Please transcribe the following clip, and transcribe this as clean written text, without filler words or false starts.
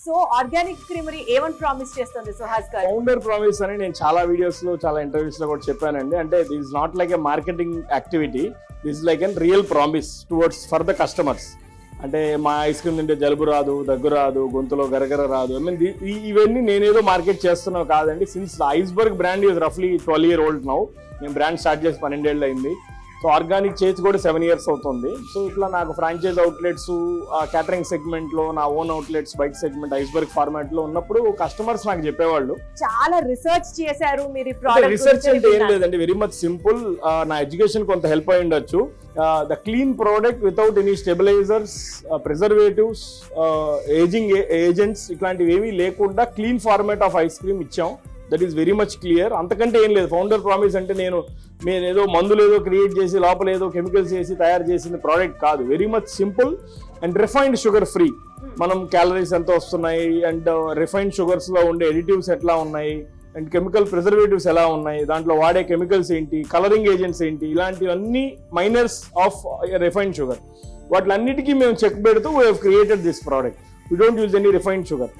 So organic creamery ఏమని promise చేస్తుంది సుహాస్ గారు? ఫౌండర్ ప్రామిస్ అని నేను చాలా వీడియోస్ లో చాలా ఇంటర్వ్యూస్ లో కూడా చెప్పానండి. అంటే this not like a marketing activity, this like an real promise towards for the customers. అంటే మా ఐస్ క్రీమ్ తింటే జలుబు రాదు, దగ్గు రాదు, గొంతులో గరగర రాదు. ఐ మీన్ ఇవన్నీ నేనేదో మార్కెట్ చేస్తున్నావు కాదండి. Since the iceberg brand is రఫ్లీ 12 years old నౌ. నేను బ్రాండ్ స్టార్ట్ చేసి 12 ఏళ్ళు అయింది. సో ఆర్గానిక్ చేసి కూడా 7 years అవుతుంది. సో ఇట్లా నాకు ఫ్రాంచైజ్ అవుట్లెట్స్, క్యాటరింగ్ సెగ్మెంట్ లో, నా ఓన్ అవుట్లెట్స్ బయట సెగ్మెంట్ ఐస్బర్గ్ ఫార్మాట్ లో ఉన్నప్పుడు కస్టమర్స్ నాకు చెప్పేవాళ్ళు. చాలా రిసర్చ్ చేశారు మీరు ఈ ప్రోడక్ట్. రిసర్చ్ అంటే ఏం లేదండి, వెరీ మచ్ సింపుల్. నా ఎడ్యుకేషన్ కొంత హెల్ప్ అయి ఉండొచ్చు. The clean product without any stabilisers, preservatives, ageing agents ఇట్లాంటివి ఏమీ లేకుండా clean format of ice cream ఇచ్చాం. That is very much clear. అంతకంటే ఏం లేదు. ఫౌండర్ ప్రామిస్ అంటే నేను ఏదో మందులు ఏదో క్రియేట్ చేసి లోపల ఏదో కెమికల్స్ చేసి తయారు చేసిన ప్రోడక్ట్ కాదు. Very much simple and refined sugar free. మనం క్యాలరీస్ ఎంత వస్తున్నాయి అండ్ రిఫైన్డ్ షుగర్స్ లో ఉండే ఎడిటివ్స్ ఎట్లా ఉన్నాయి అండ్ కెమికల్ ప్రిజర్వేటివ్స్ ఎలా ఉన్నాయి, దాంట్లో వాడే కెమికల్స్ ఏంటి, కలరింగ్ ఏజెంట్స్ ఏంటి, ఇలాంటివన్నీ మైనర్స్ ఆఫ్ రిఫైన్డ్ షుగర్. వాటిలన్నిటికీ మేము చెక్ పెడుతూ we have created this product. We don't use any refined sugar.